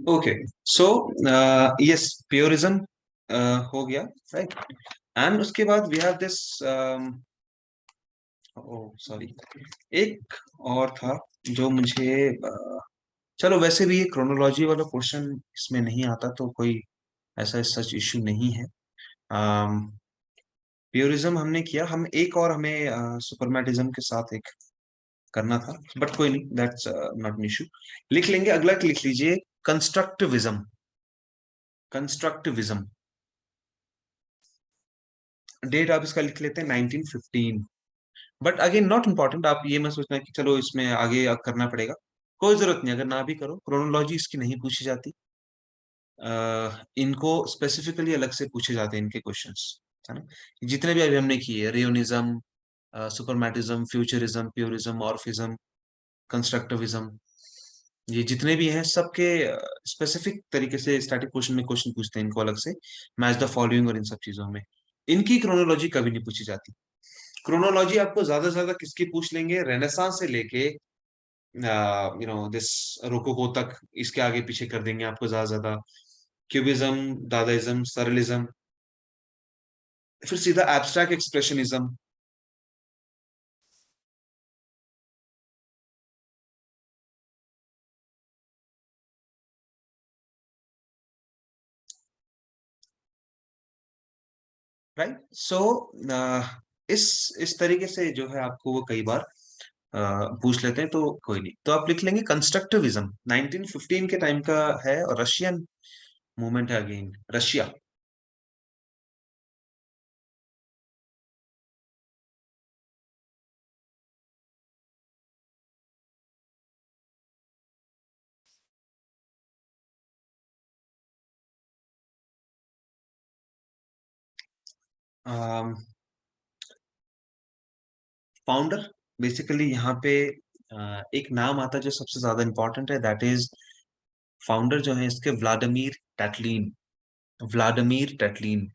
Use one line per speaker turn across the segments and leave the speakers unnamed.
Okay, so yes, प्योरिज्म हो गया, right. And उसके बाद we have this, oh sorry, एक और था जो मुझे चलो वैसे भी ये क्रोनोलॉजी वाला क्वेश्चन इसमें नहीं आता, तो कोई ऐसा सच इश्यू नहीं है। प्योरिज्म हमने किया, हम एक और हमें सुपरमैटिज्म के साथ एक करना था, बट कोई नहीं, दैट्स नॉट एन इशू। लिख लेंगे, अगला लिख लीजिए, कंस्ट्रक्टिविज्म। कंस्ट्रक्टिविज्म, डेट आप इसका लिख लेते हैं 1915। बट अगेन नॉट इम्पॉर्टेंट, आप ये मत सोचना कि चलो इसमें आगे अब करना पड़ेगा, कोई जरूरत नहीं, अगर ना भी करो, क्रोनोलॉजी इसकी नहीं पूछी जाती। इनको स्पेसिफिकली अलग से पूछे जाते हैं इनके क्वेश्चंस, है ना। जितने भी अभी हमने किए, रियोनिज्म, सुपरमैटिज्म, फ्यूचरिज्म, प्योरिज्म, ऑर्फिज्म, कंस्ट्रक्टिविज्म, ये जितने भी हैं सबके स्पेसिफिक तरीके से स्टैटिक क्वेश्चन में क्वेश्चन पूछते हैं इनको अलग से, मैच द फॉलोइंग और इन सब चीजों में। इनकी क्रोनोलॉजी कभी नहीं पूछी जाती। क्रोनोलॉजी आपको ज्यादा से ज्यादा किसकी पूछ लेंगे, रेनेसांस से लेके दिस रोकोको तक, इसके आगे पीछे कर देंगे आपको ज्यादा से ज्यादा। क्यूबिज्म, दादाइज्म, सरलिज्म, फिर सीधा एब्स्ट्रैक्ट एक्सप्रेशनिज्म। राइट, सो इस तरीके से जो है आपको वो कई बार पूछ लेते हैं, तो कोई नहीं, तो आप लिख लेंगे कंस्ट्रक्टिविज्म 1915 के टाइम का है, और रशियन मूवमेंट है, अगेन रशिया। फाउंडर, बेसिकली यहाँ पे एक नाम आता है जो सबसे ज्यादा इंपॉर्टेंट है, दैट इज फाउंडर जो है इसके, Vladimir Tatlin. Vladimir Tatlin.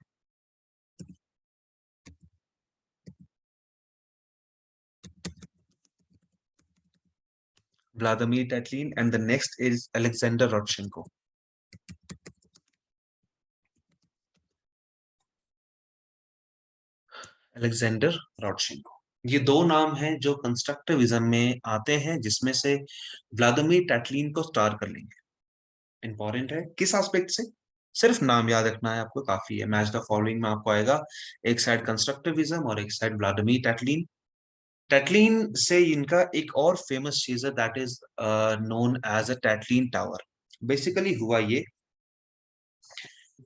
Vladimir Tatlin, and the next is Alexander Rodchenko. Alexander Rodchenko, ये दो नाम हैं जो कंस्ट्रक्टिविज्म में आते हैं, जिसमें से व्लादिमीर टैटलिन को स्टार कर लेंगे। इंपॉर्टेंट है किस एस्पेक्ट से, सिर्फ नाम याद रखना है आपको, काफी है। मैच द फॉलोइंग में आपको आएगा, एक साइड कंस्ट्रक्टिविज्म और एक साइड व्लादिमीर टैटलिन। टैटलिन से इनका एक और फेमस चीज है, that is known as a Tatlin tower. Basically हुआ ये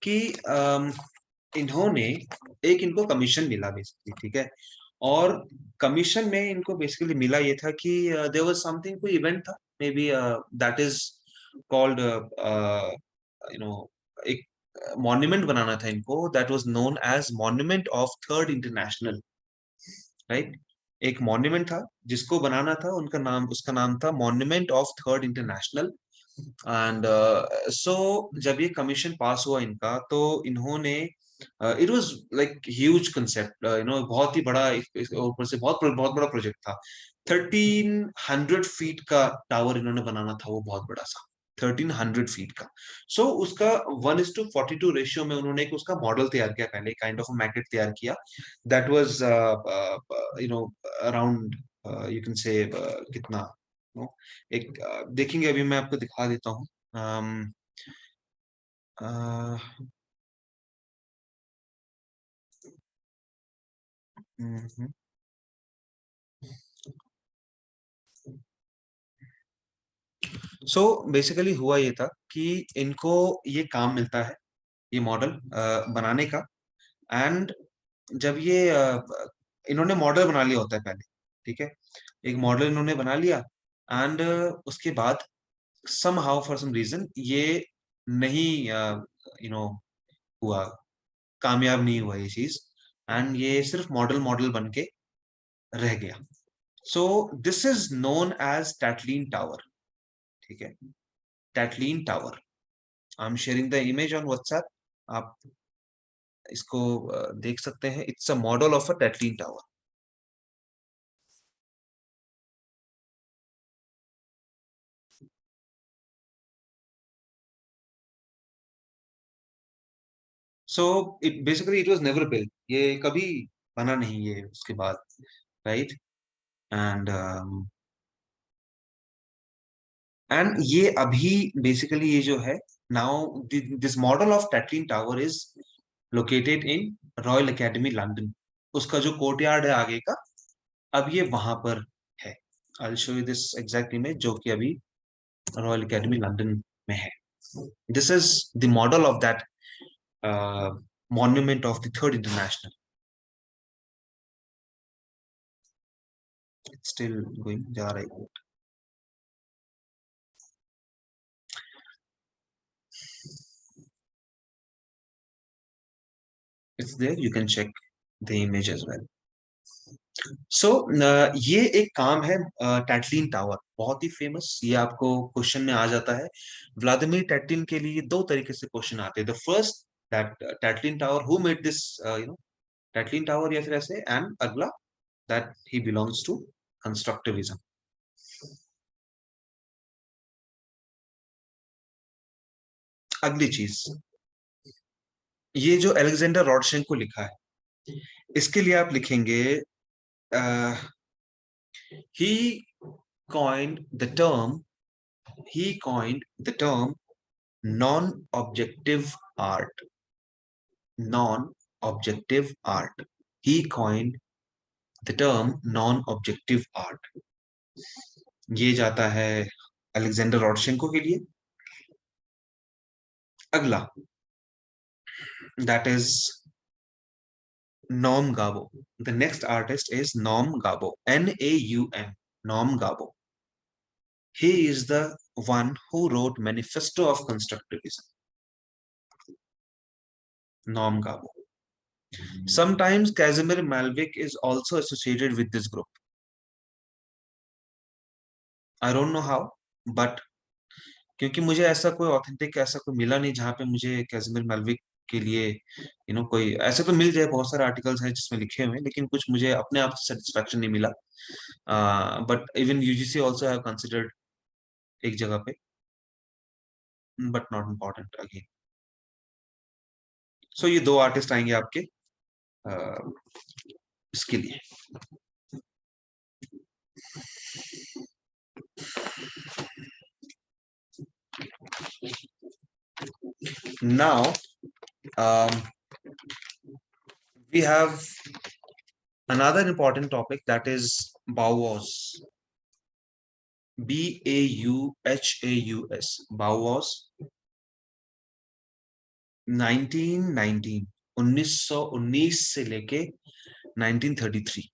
कि इन्होंने, एक इनको कमीशन मिला बेसिकली, ठीक है। और कमीशन में इनको बेसिकली मिला ये था कि देयर वाज समथिंग, कोई इवेंट था maybe, that is called एक मॉन्यूमेंट बनाना था इनको, that was known as monument of third international, right. एक मॉन्यूमेंट था जिसको बनाना था, उनका नाम, उसका नाम था monument of third international. And so जब ये कमीशन पास हुआ इनका, तो इन्होंने, it was like huge concept, बहुत ही बड़ा, ऊपर से बहुत बहुत बड़ा प्रोजेक्ट था। 1300 फीट का टावर इन्होंने बनाना था, वो बहुत बड़ा सा, 1300 फीट का। सो उसका 1:42 रेशियो में उन्होंने एक उसका मॉडल तैयार किया, पहले काइंड ऑफ मैकेट तैयार किया, that was around, you can say, कितना, एक देखेंगे, अभी मैं आपको दिखा देता हूँ। अम, अ, हम्म, सो बेसिकली हुआ ये था कि इनको ये काम मिलता है, ये मॉडल बनाने का। एंड जब ये इन्होंने मॉडल बना लिया होता है पहले, ठीक है, एक मॉडल इन्होंने बना लिया, एंड उसके बाद somehow for some reason ये नहीं, हुआ, कामयाब नहीं हुआ ये चीज, एंड ये सिर्फ मॉडल मॉडल बन के रह गया। So this is known as Tatlin tower, ठीक है, Tatlin tower. I am sharing the image on WhatsApp, आप इसको देख सकते हैं, it's a model of a Tatlin tower. So it basically it was never built, ये कभी बना नहीं ये उसके बाद, राइट। एंड एंड ये अभी बेसिकली ये जो है, now this model of Tatlin tower is located in Royal Academy London. उसका जो कोर्टयार्ड है आगे का, अब ये वहां पर है। I show you this exact image जो कि अभी रॉयल एकेडमी लंदन में है। This is the model of that monument of the Third International. Still going, जा रहा है। It's there, you can check the image as well. So ये एक काम है टैटलिन टावर, बहुत ही फेमस, ये आपको क्वेश्चन में आ जाता है। व्लादिमीर टैटलिन के लिए दो तरीके से क्वेश्चन आते हैं। The first, that Tatlin tower who made this, you know, Tatlin tower, या फिर ऐसे, एंड अगला that he belongs to constructivism. अगली चीज, ये जो अलेक्जेंडर रॉडशेंको लिखा है, इसके लिए आप लिखेंगे ही coined the term he coined the term non-objective art. Non-objective art. He coined the term non-objective art. ये जाता है अलेक्जेंडर रॉडशेंको के लिए। अगला, that is Norm Gabo. The next artist is Norm Gabo. Naum. Norm Gabo. He is the one who wrote Manifesto of Constructivism. Norm Gabo. Sometimes Casimir Malvik is also associated with this group. I don't know how, but क्योंकि मुझे ऐसा कोई authentic ऐसा कोई मिला नहीं जहाँ पे मुझे कैसिमिर मेल्विक के लिए कोई ऐसे तो मिल जाए, बहुत सारे आर्टिकल्स हैं जिसमें लिखे हुए हैं, लेकिन कुछ मुझे अपने आप से सेटिस्फेक्शन नहीं मिला। But even UGC also have considered एक जगह पे, बट नॉट इम्पोर्टेंट अगेन। सो ये दो आर्टिस्ट आएंगे आपके इसके लिए। Now we have another important topic, that is Bauhaus. Bauhaus. Bauhaus 1919, 1919 से लेके 1933।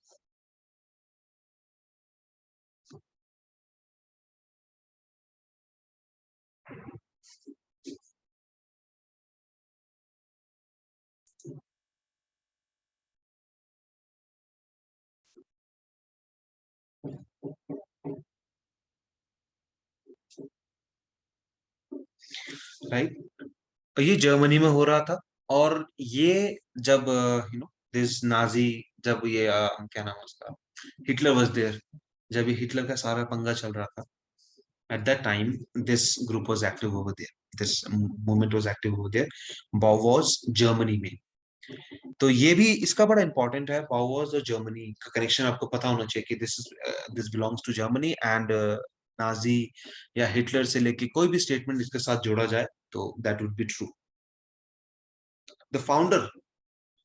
राइट, ये जर्मनी में हो रहा था। और ये जब दिस नाजी, जब ये क्या नाम है उसका, हिटलर वाज देयर, जब ये हिटलर का सारा पंगा चल रहा था, at that time this group was active over there, this movement was active over there, Bauhaus Germany में। तो ये भी इसका बड़ा इंपॉर्टेंट है, बाउवास और जर्मनी का कनेक्शन आपको पता होना चाहिए कि this belongs to Germany and Nazi या हिटलर से लेके कोई भी स्टेटमेंट इसके साथ जोड़ा जाए तो that would be true. The founder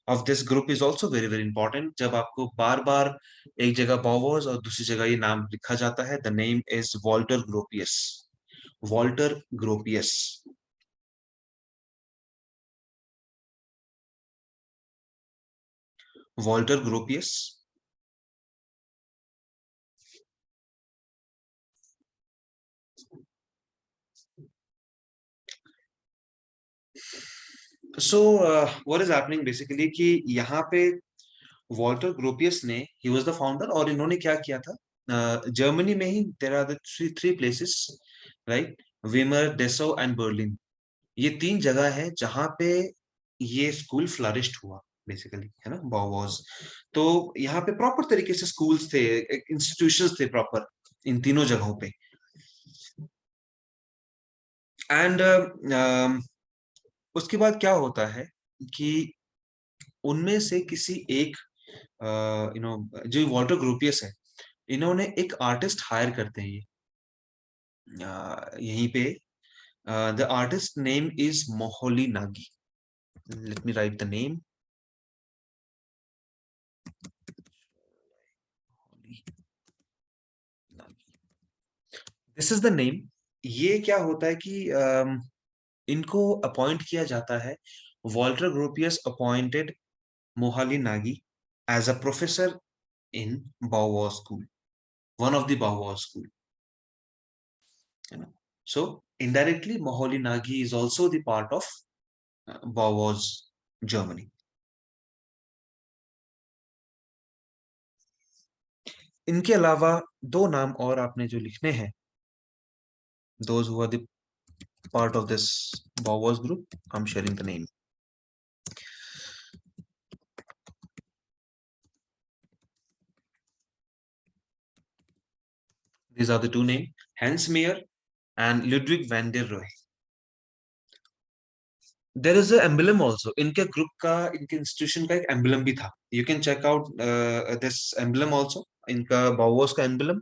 of this group is also very very important. जब आपको बार बार एक जगह बाउवास और दूसरी जगह ये नाम लिखा जाता है, the name is Walter Gropius. Walter Gropius. Walter Gropius. So what is happening basically कि यहाँ पे वॉल्टर ग्रोपियस ने, ही वाज द फाउंडर, और इन्होंने क्या किया था, जर्मनी में ही there are the three three places, right, Weimar, Dessau and Berlin. ये तीन जगह है जहां पे ये स्कूल फ्लरिश्ड हुआ बेसिकली, है ना, बाउवास। तो यहाँ पे प्रॉपर तरीके से स्कूल्स थे, इंस्टीट्यूशंस थे प्रॉपर इन तीनों जगहों पे। एंड उसके बाद क्या होता है, कि उनमें से किसी एक जो वॉल्टर ग्रोपियस है, इन्होंने एक आर्टिस्ट हायर करते हैं ये यहीं पे। The artist name is Moholy Nagy. Let me write the name. This is the name. ये क्या होता है कि इनको अपॉइंट किया जाता है, Walter Gropius appointed Moholy Nagy as a professor in Bauhaus school, one of the Bauhaus school, है ना। So indirectly Moholy Nagy is also the part of Bauhaus Germany. इनके अलावा दो नाम और आपने जो लिखने हैं, those who are the part of this Bauhaus group, I am sharing the name. These are the two names, Hans Meyer and Ludwig van der Rohe. There is a emblem also. इनके group का, इनके institution का एक emblem भी था. You can check out this emblem also. इनका Bauhaus का emblem.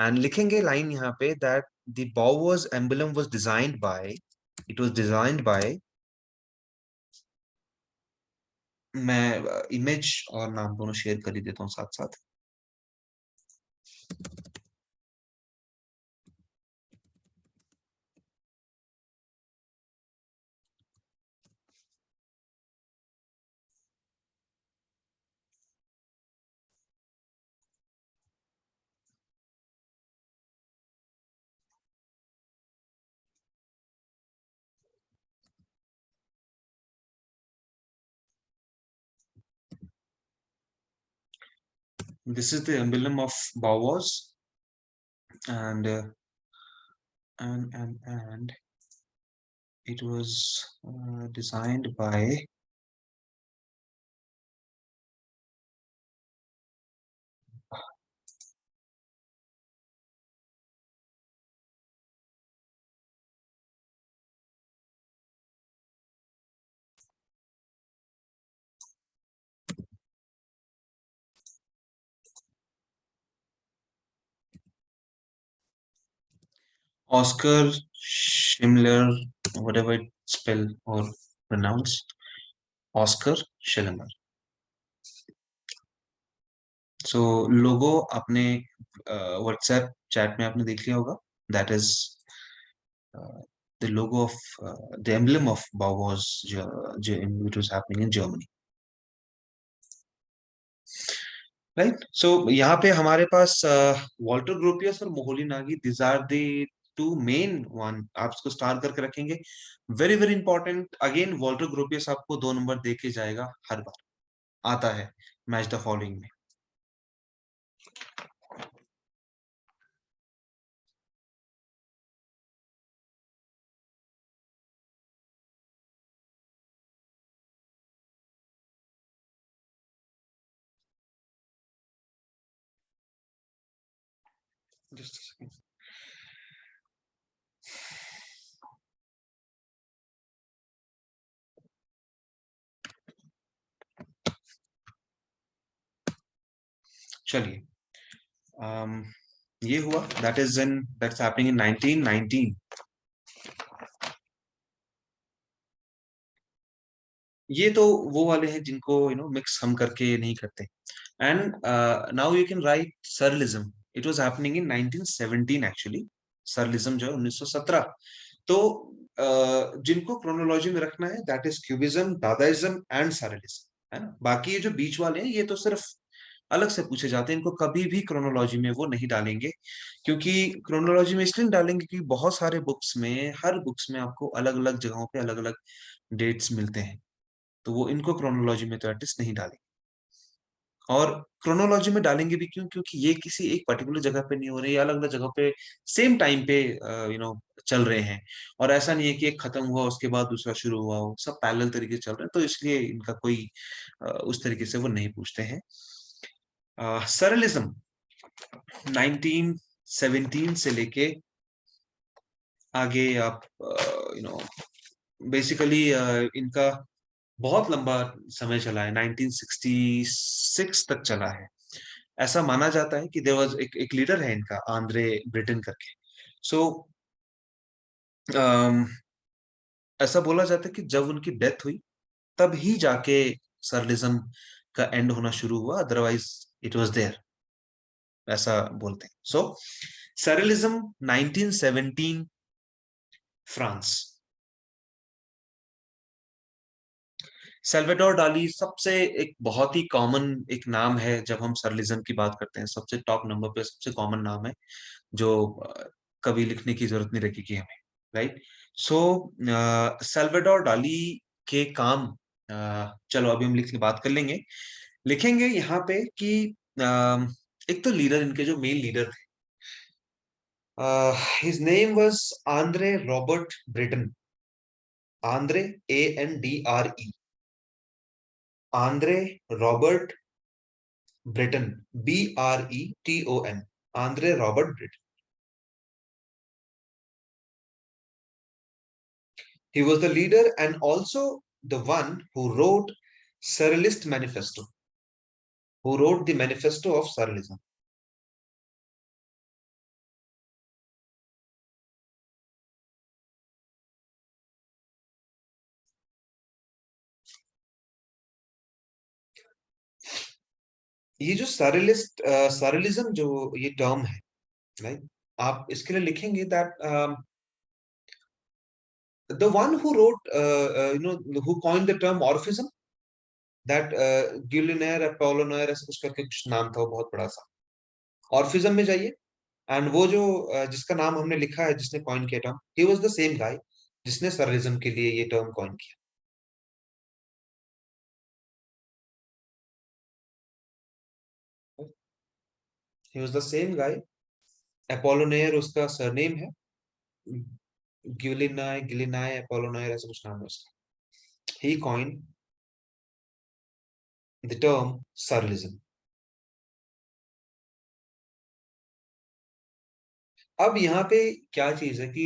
And लिखेंगे लाइन यहाँ पे that the Bauhaus emblem was designed by, it was designed by, मैं इमेज और नाम दोनों शेयर कर ही देता हूँ साथ साथ. This is the emblem of Bauhaus, and and it was designed by Oscar Schindler, whatever it spell or pronounce, Oscar Schindler. So लोगो आपने व्हाट्सएप चैट में आपने देख लिया होगा. That is the logo of the emblem of Bauhaus, which was happening in Germany. Right. So यहाँ पे हमारे पास वॉल्टर ग्रोपियस और Moholy Nagy, this are the two main one. आप इसको स्टार करके रखेंगे. Very very important. Again Walter Gropius आपको 2 नंबर दे के जाएगा हर बार, आता है मैच द फॉलोइंग में. जस्ट चलिए. ये हुआ. That's happening in 1919. ये तो वो वाले हैं जिनको मिक्स हम करके नहीं करते. And now you can write surrealism. It was happening in 1917 actually. Surrealism जो है 1917. तो जिनको क्रोनोलॉजी में रखना है, that is cubism, dadaism and surrealism, है ना. बाकी ये जो बीच वाले हैं, ये तो सिर्फ अलग से पूछे जाते हैं. इनको कभी भी क्रोनोलॉजी में वो नहीं डालेंगे, क्योंकि क्रोनोलॉजी में इसलिए नहीं डालेंगे क्योंकि बहुत सारे बुक्स में, हर बुक्स में आपको अलग अलग जगहों पे अलग अलग डेट्स मिलते हैं. तो वो इनको क्रोनोलॉजी में तो एटलीस्ट नहीं डालेंगे. और क्रोनोलॉजी में डालेंगे भी क्यों? क्योंकि ये किसी एक पर्टिकुलर जगह पे नहीं हो रहे, ये अलग अलग जगह पे सेम टाइम पे चल रहे हैं. और ऐसा नहीं है कि एक खत्म हुआ उसके बाद दूसरा शुरू हुआ हो, सब पैरेलल तरीके से चल रहे हैं. तो इसलिए इनका कोई उस तरीके से वो नहीं पूछते हैं. सरलिज्म 1917 से लेके आगे आप बेसिकली इनका बहुत लंबा समय चला है, 1966 तक चला है। ऐसा माना जाता है कि देयर वाज एक लीडर है इनका, आंद्रे ब्रिटेन करके। सो ऐसा बोला जाता है कि जब उनकी डेथ हुई तब ही जाके सरलिज्म का एंड होना शुरू हुआ, अदरवाइज इट वाज देयर, ऐसा बोलते हैं। सो सरलिज्म 1917 फ्रांस। सल्वाडोर डाली सबसे एक बहुत ही कॉमन एक नाम है जब हम सरलिज्म की बात करते हैं, सबसे टॉप नंबर पे सबसे कॉमन नाम है जो कभी लिखने की जरूरत नहीं लगेगी हमें, राइट। सो सल्वाडोर डाली के काम, चलो अभी हम लिख के बात कर लेंगे, लिखेंगे यहाँ पे कि एक तो लीडर, इनके जो मेन लीडर थे, his name was Andre Robert Britain. Andre, ANDRE, Andre Robert Britain, BRETON, Andre Robert Britain. He was the leader and also the one who wrote Surrealist Manifesto, who wrote the manifesto of Surrealism. ये जो सरलिज्म जो ये term है, right, आप इसके लिए लिखेंगे that the one who wrote who coined the term orphism, that Guillaume Apollinaire ऐसा कुछ करके कुछ नाम था, वो बहुत बड़ा सा। ऑर्फिज्म में जाइए, एंड वो जो जिसका नाम हमने लिखा है, जिसने कॉइन किया term, he was the same guy जिसने सरलिज्म के लिए ये टर्म कॉइन किया। He was the same guy, Apollinaire उसका सरनेम है, गिलिनाय गिलिनाय अपोलोनायर ऐसा कुछ नाम है उसका। ही कॉइन द टर्म सरलिज्म। अब यहाँ पे क्या चीज है कि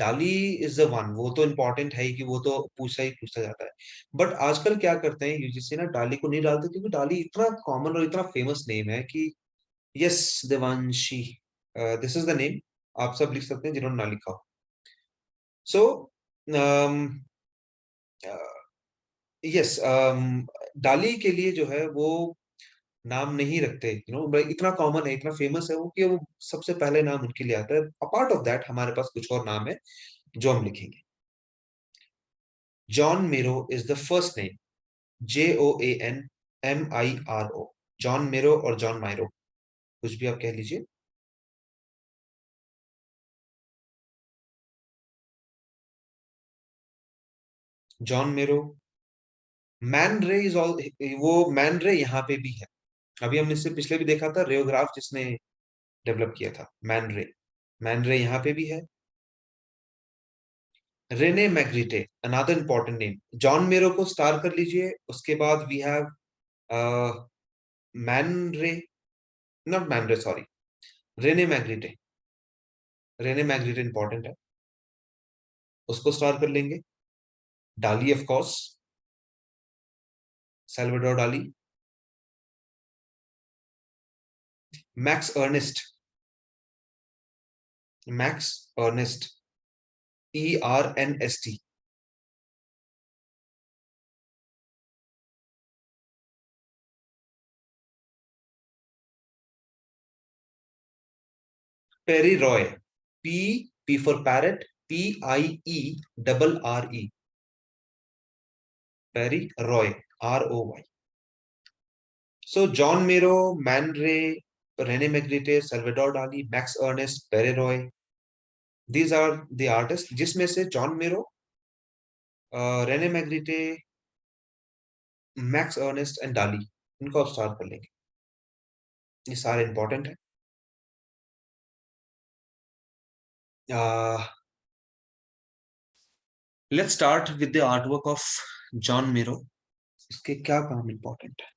डाली इज द वन, वो तो इम्पोर्टेंट है ही कि वो तो पूछा जाता है। बट आजकल क्या करते हैं, यूजीसी ना डाली को नहीं डालते, क्योंकि डाली इतना कॉमन और इतना फेमस नेम है कि yes, Devanshi, this is the name, आप सब लिख सकते हैं जिन्होंने ना लिखा हो। सो यस, डाली के लिए जो है वो नाम नहीं रखते, इतना कॉमन है, इतना फेमस है वो कि वो सबसे पहले नाम उनके लिए आता है। अपार्ट ऑफ दैट हमारे पास कुछ और नाम है जो हम लिखेंगे। जॉन मेरो is the first name, JOANMIRO, John मेरो और जॉन मायरो, कुछ भी आप कह लीजिए। John Miro. मैन रे इज ऑल, वो मैन रे यहाँ पे भी है। अभी हमने इससे पिछले भी देखा था, रेयोग्राफ जिसने डेवलप किया था, मैन रे। मैन रे यहाँ पे भी है। Rene Magritte, another important name. Joan Miro को स्टार कर लीजिए, उसके बाद we have Man Ray, not Man Ray, sorry, Rene Magritte. Rene Magritte important है, उसको स्टार कर लेंगे। Dali of course, Salvador Dali. Max Ernst, Max Ernst, ERNST। Pierre Roy, P for parrot, PIE, Pierre Roy, ROY। So Joan Miro, Man Ray, Rene Magritte, Salvador Dali, Max Ernst, Pierre Roy, these are the artist, जिसमें से John मेरो, Renee मैग्रिटे, max Ernest and डाली, इनको आप start कर लेंगे। ये सारे इंपॉर्टेंट है। Let's start with the artwork of John मेरो। इसके क्या काम इंपॉर्टेंट है?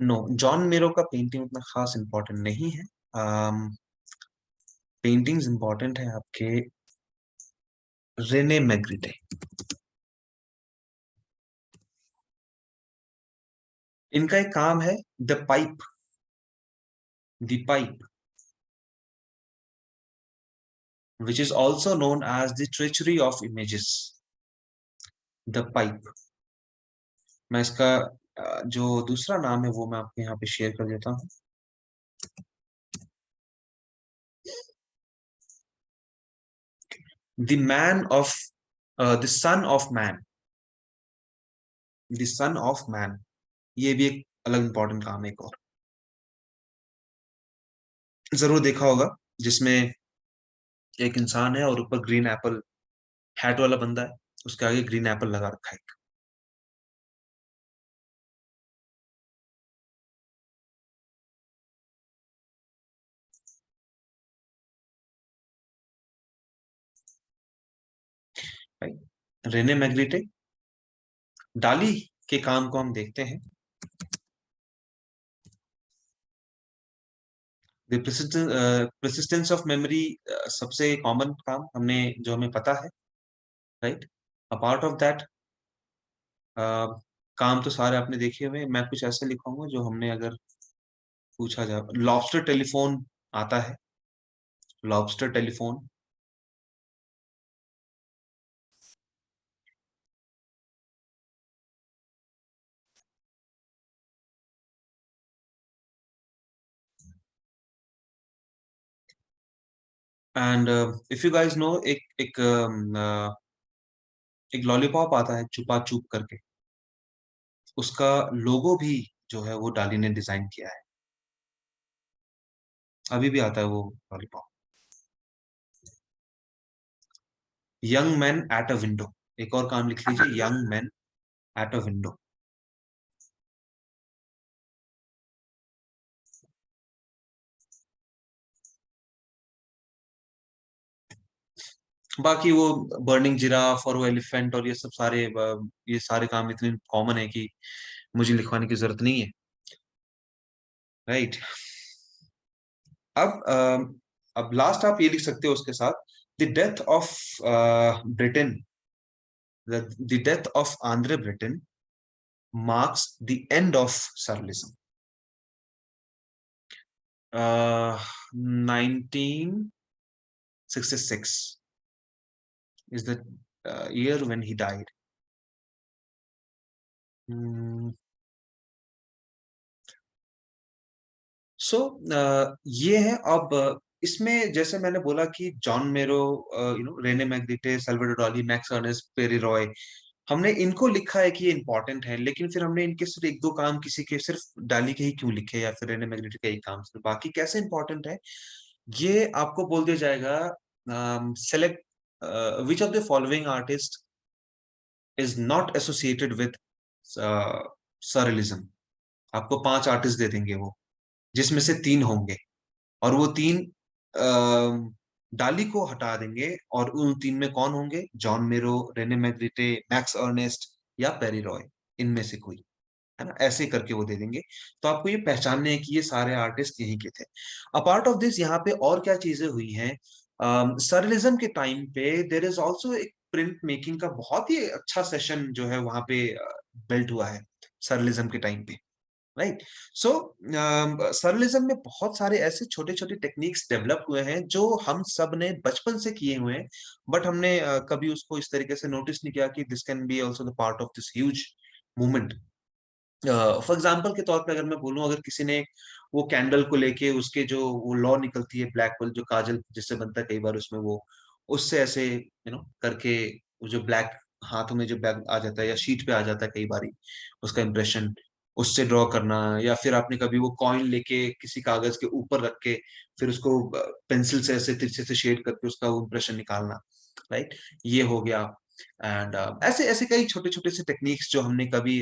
नो, जॉन मेरो का पेंटिंग उतना खास इंपॉर्टेंट नहीं है। पेंटिंग्स इंपॉर्टेंट है आपके रेने मैग्रिटे। इनका एक काम है the pipe, the pipe, which is also known as the treachery of images, the pipe। मैं इसका जो दूसरा नाम है वो मैं आपको यहाँ पे शेयर कर देता हूँ। The man of, the son of man, the son of man, ये भी एक अलग इंपॉर्टेंट काम है एक और। जरूर देखा होगा, जिसमें एक इंसान है और ऊपर ग्रीन एप्पल, हैट वाला बंदा है, उसके आगे ग्रीन एप्पल लगा रखा है। Right, Rene Magritte. डाली के काम को हम देखते हैं। परसिस्टेंस ऑफ मेमोरी सबसे कॉमन काम हमने, जो हमें पता है। राइट, अपार्ट ऑफ दैट काम तो सारे आपने देखे हुए हैं। मैं कुछ ऐसे लिखूंगा जो हमने, अगर पूछा जाए, लॉबस्टर टेलीफोन आता है, lobster telephone. And if you guys know, एक लॉलीपॉप आता है चुपा चुप करके, उसका लोगो भी जो है वो डाली ने डिजाइन किया है। अभी भी आता है वो lollipop. Young man at a window, एक और काम लिख लीजिए, young man at a window. बाकी वो बर्निंग जिराफ और वो एलिफेंट और ये सब सारे, ये सारे काम इतने कॉमन है कि मुझे लिखवाने की जरूरत नहीं है। राइट। अब अब लास्ट आप ये लिख सकते हो उसके साथ, the death of Britain, the death of Andhra Britain marks the end of surrealism। 1966 is the year when he died। सो ये है। अब इसमें जैसे मैंने बोला कि जॉन मेरो, Renee Magritte, Salvador Dali, Max Ernest, peri Roy, हमने इनको लिखा है कि ये इंपॉर्टेंट है, लेकिन फिर हमने इनके सिर्फ एक दो काम, किसी के सिर्फ डाली के ही क्यों लिखे, या फिर रेने मैग्रिटे का एक काम सिर्फ, बाकी कैसे इंपॉर्टेंट है ये आपको बोल दिया जाएगा। Select which of the following artist is not associated with surrealism. आपको 5 आर्टिस्ट दे देंगे वो, जिसमें से 3 होंगे, और वो 3 डाली को हटा देंगे, और उन 3 में कौन होंगे? जॉन मेरो, रेने मैग्रिटे, मैक्स अर्नेस्ट या पेरी रॉय, इनमें से कोई, है ना, ऐसे करके वो दे देंगे। तो आपको ये पहचानने हैं कि ये सारे आर्टिस्ट यहीं के थे। अपार्ट ऑफ दिस, यहाँ पे और क्या चीजें हुई हैं? सररिज्म के टाइम पे देर इज ऑल्सो एक प्रिंट मेकिंग का बहुत ही अच्छा सेशन जो है वहां पे बिल्ट हुआ है सररिज्म के टाइम पे। राइट। सो सरलिज्म में बहुत सारे ऐसे छोटे छोटे टेक्निक्स डेवलप हुए हैं जो हम सब ने बचपन से किए हुए हैं, बट हमने कभी उसको इस तरीके से नोटिस नहीं किया कि this can be also the part of this huge movement. For example के तौर पे अगर मैं बोलूं, अगर किसी ने वो कैंडल को लेके उसके जो वो लॉ निकलती है, ब्लैक होल जो काजल जिससे बनता है कई बार, उसमें वो उससे ऐसे करके वो जो ब्लैक हाथों में जो बैग आ जाता है या शीट पे आ जाता है कई बारी, उसका इंप्रेशन उससे ड्रॉ करना, या फिर आपने कभी वो कॉइन लेके किसी कागज के ऊपर रख के फिर उसको पेंसिल से ऐसे तिरछे से शेड करके उसका वो इंप्रेशन निकालना। राइट, ये हो गया। एंड ऐसे ऐसे कई छोटे छोटे से टेक्निक्स जो हमने कभी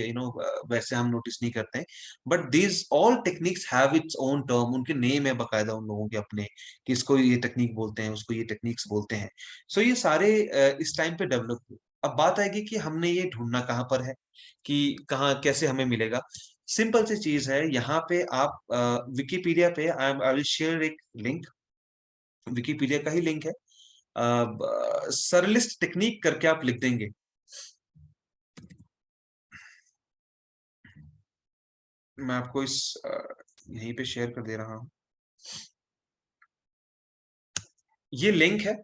वैसे हम नोटिस नहीं करते हैं, but these all techniques have its own term, उनके नेम है बकायदा उन लोगों के अपने, कि इसको ये टेक्निक बोलते हैं, उसको ये टेक्निक्स बोलते हैं। सो ये सारे इस टाइम पे डेवलप हुए। अब बात आएगी कि हमने ये ढूंढना कहाँ पर है, कि कहाँ कैसे हमें मिलेगा। सिंपल सी चीज है, यहाँ पे आप विकिपीडिया पे आई विल शेयर एक लिंक, विकिपीडिया का ही लिंक है, सरलिस्ट टेक्निक करके आप लिख देंगे, मैं आपको इस यहीं पे शेयर कर दे रहा हूँ, ये लिंक है।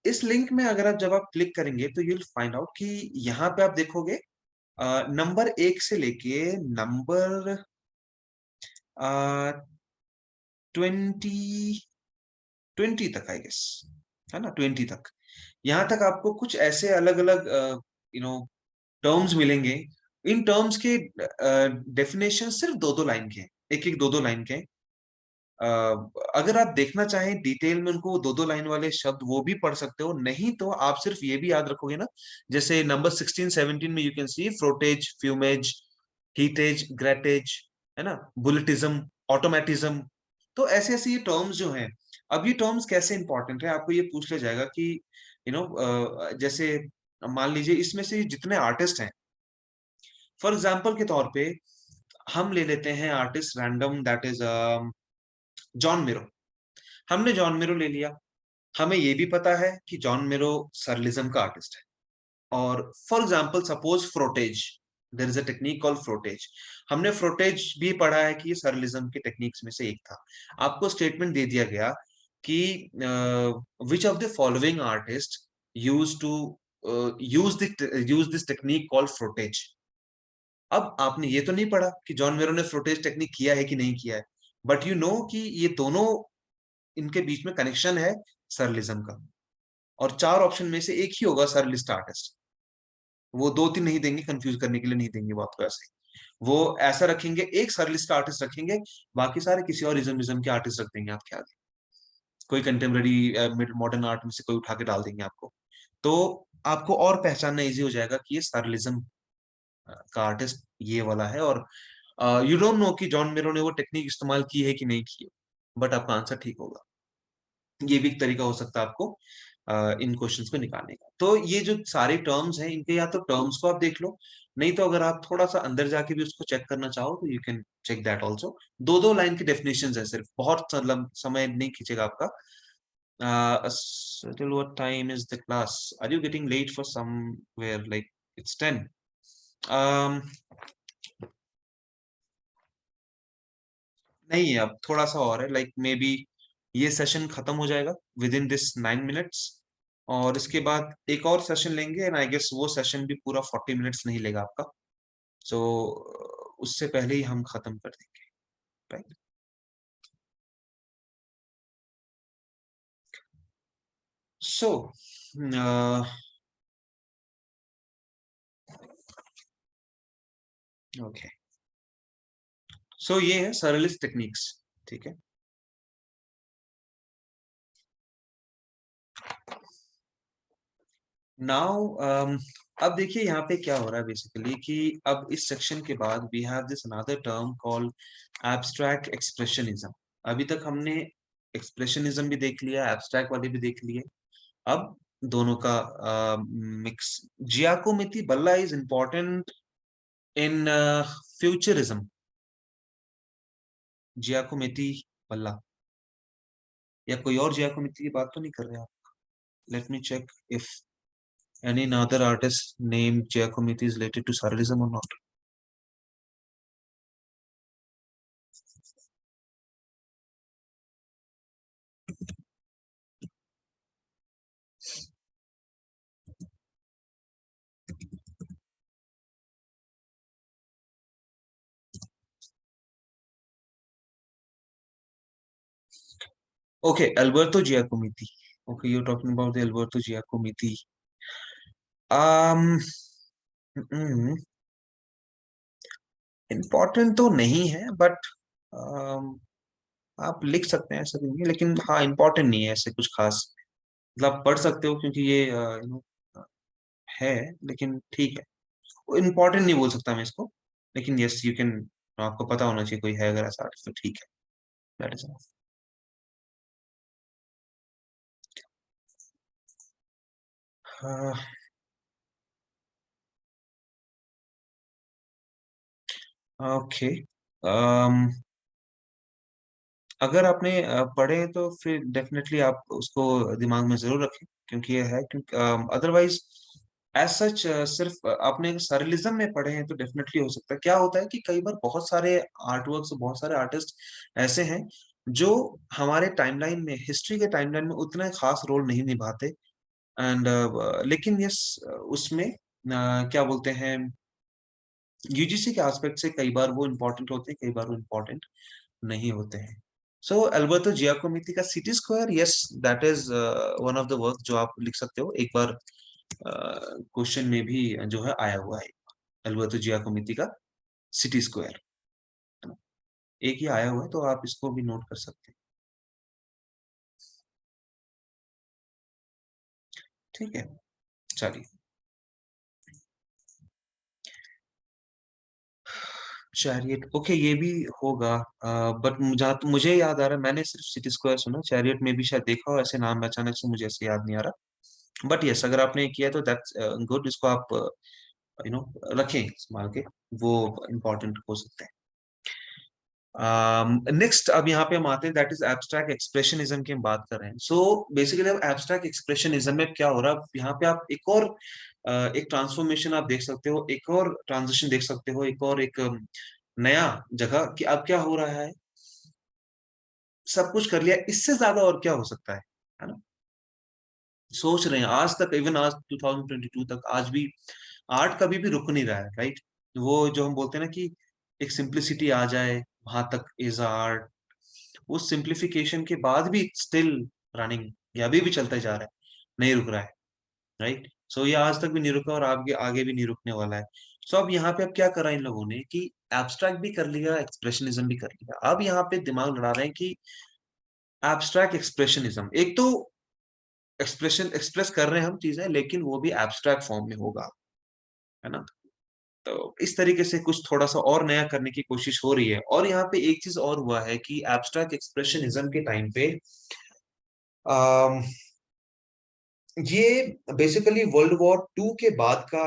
इस लिंक में अगर आप जब आप क्लिक करेंगे तो यूल फाइंड आउट कि यहाँ पे आप देखोगे नंबर 1 से लेके नंबर 20 20 तक आई गेस, है ना, 20 तक, यहाँ तक आपको कुछ ऐसे अलग अलग यू नो टर्म्स मिलेंगे। इन टर्म्स के डेफिनेशन सिर्फ दो दो लाइन के हैं, एक एक दो दो लाइन के हैं। अ, अगर आप देखना चाहें डिटेल में उनको, दो दो लाइन वाले शब्द वो भी पढ़ सकते हो, नहीं तो आप सिर्फ ये भी याद रखोगे ना, जैसे नंबर 16 17 में यू कैन सी फ्रोटेज, फ्यूमेज, हीटेज, ग्रेटेज, है ना, बुलेटिज्म, ऑटोमेटिज्म। तो ऐसे ऐसे ये टर्म्स जो हैं, अब ये टर्म्स कैसे इंपॉर्टेंट है, आपको ये पूछ लिया जाएगा कि जैसे मान लीजिए इसमें से जितने आर्टिस्ट हैं, फॉर एग्जाम्पल के तौर पे हम ले लेते हैं artist random, that is John Miró. हमने जॉन मिरो ले लिया, हमें ये भी पता है कि जॉन मिरो सरलिज्म का आर्टिस्ट है। और for example suppose frottage, there is a technique called frottage, हमने फ्रोटेज भी पढ़ा है कि ये सरलिज्म की टेक्निक्स में से एक था। आपको स्टेटमेंट दे दिया गया कि which of the following artist use to use this technique called frottage. अब आपने ये तो नहीं पढ़ा कि जॉन मेरो ने फ्रोटेज टेक्निक किया है कि नहीं किया है, बट यू नो कि ये दोनों, इनके बीच में कनेक्शन है सरलिज्म का। और चार ऑप्शन में से एक ही होगा सरलिस्ट आर्टिस्ट, वो दो तीन नहीं देंगे, कंफ्यूज करने के लिए नहीं देंगे वो आपको ऐसे। वो ऐसा रखेंगे, एक सरलिस्ट आर्टिस्ट रखेंगे, बाकी सारे किसी और इज्म के आर्टिस्ट रख देंगे आपके आगे, कोई कंटेम्प्रेरी मॉडर्न आर्ट में से कोई उठा के डाल देंगे आपको। तो आपको और पहचानना इजी हो जाएगा कि ये सरलिज्म का आर्टिस्ट ये वाला है। और यू डोंट नो कि जॉन मिरो ने वो टेक्निक इस्तेमाल की है कि नहीं की है, बट आपका आंसर ठीक होगा। ये भी एक तरीका हो सकता है आपको इन क्वेश्चंस को निकालने का। तो ये जो सारे टर्म्स हैं, इनके या तो टर्म्स को आप देख लो, नहीं तो अगर आप थोड़ा सा अंदर जाके भी उसको चेक करना चाहो तो you can check that also. दो दो लाइन की डेफिनेशन है सिर्फ, बहुत मतलब समय नहीं खींचेगा आपका। Till what time is the class? Are you getting late for somewhere? Like it's 10. Um, नहीं है, अब थोड़ा सा और है, लाइक मे बी ये सेशन खत्म हो जाएगा विद इन दिस 9 मिनट्स, और इसके बाद एक और सेशन लेंगे, एंड आई गेस वो सेशन भी पूरा 40 मिनट्स नहीं लेगा आपका। सो उससे पहले ही हम खत्म कर देंगे, राइट। सो ओके, सो ये है सरलिस्ट टेक्निक्स, ठीक है। नाउ अब देखिए यहाँ पे क्या हो रहा है बेसिकली, कि अब इस सेक्शन के बाद we have this another term called abstract expressionism. अभी तक हमने एक्सप्रेशनिज्म भी देख लिया, एब्स्ट्रैक्ट वाले भी देख लिए, अब दोनों का मिक्स। जियाकोमिती बल्ला इज इंपॉर्टेंट इन फ्यूचरिज्म, जियाकोमिती बल्ला, या कोई और जियाकोमिती की बात तो नहीं कर रहे आप? Let me check if any other artist named Giacometti is related to surrealism or not. Okay, Alberto Giacometti. Okay, you're talking about the Alberto Giacometti. Um, important तो नहीं है, बट आप लिख सकते हैं, ऐसा भी नहीं है, लेकिन हाँ इम्पोर्टेंट नहीं है ऐसे कुछ खास, मतलब आप पढ़ सकते हो क्योंकि ये है, लेकिन ठीक है, इम्पोर्टेंट नहीं बोल सकता मैं इसको, लेकिन यस यू कैन, आपको पता होना चाहिए कोई है अगर ऐसा आर्टिस्ट तो ठीक है, दैट इज ऑल। ओके। अगर आपने पढ़े हैं तो फिर डेफिनेटली आप उसको दिमाग में ज़रूर रखें, क्योंकि ये है, क्योंकि अदरवाइज़ एज़ सच सिर्फ़ आपने सररिज़्म में पढ़े हैं तो डेफिनेटली हो सकता है। क्या होता है कि कई बार बहुत सारे आर्टवर्क्स, बहुत सारे आर्टिस्ट ऐसे हैं, जो हमारे टाइमलाइन में, हिस्ट्री के टाइमलाइन में उतना ख़ास रोल नहीं निभाते, एंड लेकिन यस, उसमें क्या बोलते हैं, यूजीसी के एस्पेक्ट से कई बार वो इम्पोर्टेंट होते हैं, कई बार वो इम्पोर्टेंट नहीं होते हैं। सो अल्बर्टो जियाकोमिती का city square, yes, that is one of the work जो आप लिख सकते हो। एक बार क्वेश्चन में भी जो है आया हुआ है, अल्बर्टो जियाकोमिती का सिटी स्क्वायर, है ना? एक ही आया हुआ है, तो आप इसको भी नोट कर सकते हैं। ठीक है, चलिए। चैरियट, ओके, ये भी होगा, बट जहाँ तो मुझे याद आ रहा है, मैंने सिर्फ सिटी स्क्वायर सुना, चैरियट में भी शायद देखा हो ऐसे नाम, अचानक से मुझे ऐसे याद नहीं आ रहा। बट यस, अगर आपने किया तो दैट्स गुड, इसको आप यू नो रखें संभाल के, वो इम्पोर्टेंट हो सकते हैं। नेक्स्ट, अब यहाँ पे हम आते हैं, दैट इज एब्स्ट्रैक्ट एक्सप्रेशनिज्म की हम बात कर रहे हैं। सो बेसिकली अब एब्स्ट्रैक्ट एक्सप्रेशनिज्म में क्या हो रहा है, यहाँ पे आप एक और एक ट्रांसफॉर्मेशन आप देख सकते हो, एक और ट्रांजिशन देख सकते हो, एक और एक नया जगह कि अब क्या हो रहा है। सब कुछ कर लिया, इससे ज्यादा और क्या हो सकता है ना? सोच रहे हैं आज तक, इवन आज 2022 तक, आज भी आर्ट कभी भी रुक नहीं रहा है, राइट? वो जो हम बोलते हैं ना कि एक सिंप्लिसिटी आ जाए, वहां तक इज आर्ट, वो सिंप्लीफिकेशन के बाद भी स्टिल रनिंग, ये अभी भी चलता जा रहा है, नहीं रुक रहा है, राइट? सो ये आज तक भी नहीं रुका और आगे आगे भी नहीं रुकने वाला है। सो अब यहाँ पे अब क्या करा इन लोगों ने कि एब्स्ट्रैक्ट भी कर लिया, एक्सप्रेशनिज्म भी कर लिया। अब यहाँ पे दिमाग लड़ा रहे हैं कि एब्स्ट्रैक्ट एक्सप्रेशनिज्म, एक तो एक्सप्रेशन एक्सप्रेस कर रहे हैं हम चीजें, लेकिन वो भी एब्स्ट्रैक्ट फॉर्म में होगा, है ना? तो इस तरीके से कुछ थोड़ा सा और नया करने की कोशिश हो रही है। और यहाँ पे एक चीज और हुआ है कि एब्स्ट्रैक्ट एक्सप्रेशनिज्म के टाइम पे अम, ये बेसिकली वर्ल्ड वॉर टू के बाद का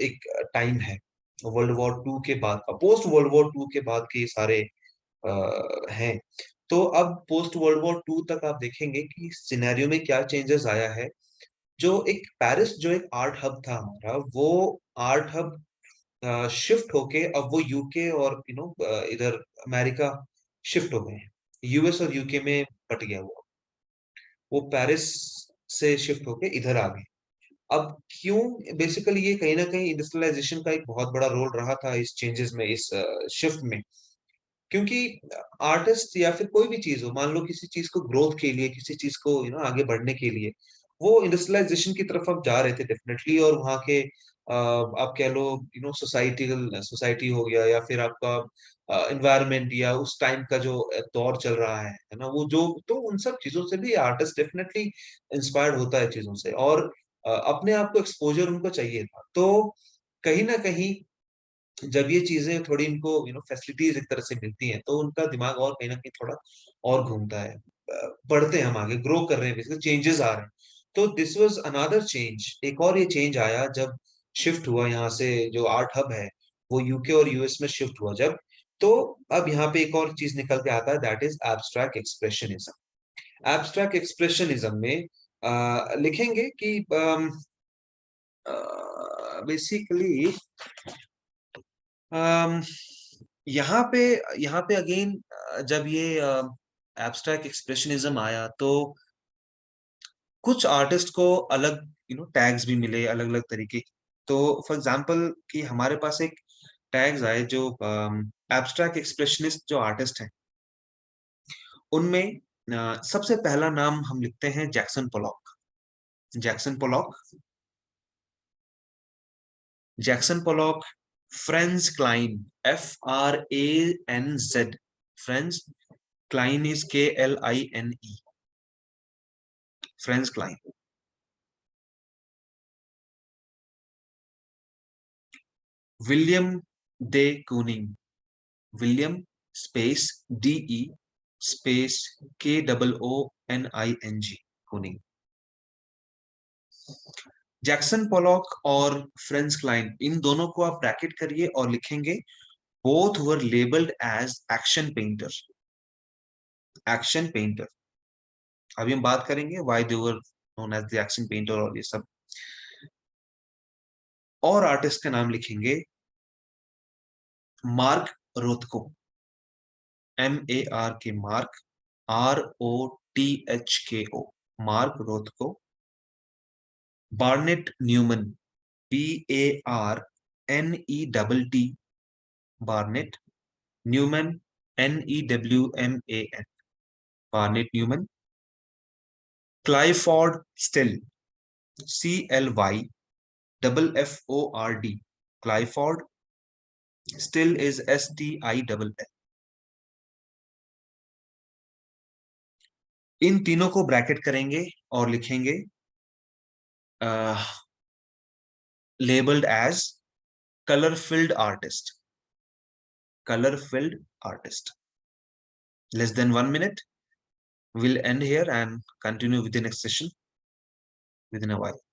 एक टाइम है। वर्ल्ड वॉर टू के बाद का, पोस्ट वर्ल्ड वॉर टू के बाद के ये सारे हैं। तो अब पोस्ट वर्ल्ड वॉर टू तक आप देखेंगे कि सिनेरियो में क्या चेंजेस आया है। जो एक पेरिस, जो एक आर्ट हब था हमारा, वो आर्ट हब शिफ्ट होके अब वो यूके और इधर अमेरिका शिफ्ट हो गए हैं। यूएस और यूके में बट गया हुआ, वो पेरिस से शिफ्ट होके इधर आ गए। अब क्यों? बेसिकली ये कहीं ना कहीं इंडस्ट्रियलाइजेशन का एक बहुत बड़ा रोल रहा था इस चेंजेस में, इस शिफ्ट में। क्योंकि आर्टिस्ट या फिर कोई भी चीज हो, मान लो किसी चीज को ग्रोथ के लिए, किसी चीज को आगे बढ़ने के लिए, वो इंडस्ट्रियलाइजेशन की तरफ अब जा रहे थे डेफिनेटली। और वहाँ के आप कह लो सोसाइटिकल, सोसाइटी हो गया, या फिर आपका एनवायरनमेंट, या उस टाइम का जो दौर चल रहा है ना, वो जो, तो उन सब चीजों से भी आर्टिस्ट डेफिनेटली इंस्पायर्ड होता है चीजों से। और अपने आप को एक्सपोजर उनको चाहिए था, तो कहीं ना कहीं जब ये चीजें थोड़ी इनको फैसिलिटीज एक तरह से मिलती हैं, तो उनका दिमाग और कहीं ना कहीं थोड़ा और घूमता है। बढ़ते हैं हम आगे, ग्रो कर रहे हैं, बेसिकली चेंजेस आ रहे हैं। तो दिस वाज अनदर चेंज, एक और ये चेंज आया जब शिफ्ट हुआ यहाँ से, जो आर्ट हब है वो यूके और यूएस में शिफ्ट हुआ जब। तो अब यहाँ पे एक और चीज निकल के आता है, that is abstract expressionism. Abstract expressionism में लिखेंगे कि बेसिकली अम, यहाँ पे यहाँ पे अगेन, जब ये एब्स्ट्रैक्ट एक्सप्रेशनिज्म आया, तो कुछ आर्टिस्ट को अलग टैग्स भी मिले, अलग अलग तरीके। तो फॉर एग्जांपल कि हमारे पास एक टैग्स आए जो एब्स्ट्रैक्ट एक्सप्रेशनिस्ट जो आर्टिस्ट हैं, उनमें सबसे पहला नाम हम लिखते हैं Jackson Pollock. Jackson Pollock, Jackson Pollock, Franz Kline, FRANZ, Franz Kline is KLINE, Franz Kline. Willem de Kooning, Willem space DE space KOONING, Kooning. Jackson Pollock और फ्रेंच क्लाइन, इन दोनों को आप ब्रैकेट करिए और लिखेंगे both were labeled as action painter. Action painter. अभी हम बात करेंगे why they were known as the action painter और ये सब. और आर्टिस्ट का नाम लिखेंगे Mark Rothko. MARK, Mark, ROTHKO, Mark Rothko. Barnett Newman, BARNETT, Barnett. Newman, NEWMAN, Barnett Newman. Clyfford Still, CLYFFORD, Clyfford. Still is STILL. इन तीनों को ब्रैकेट करेंगे और लिखेंगे labeled as color filled artist. Color filled artist. Less than 1 minute. We'll end here and continue with the next session within a while.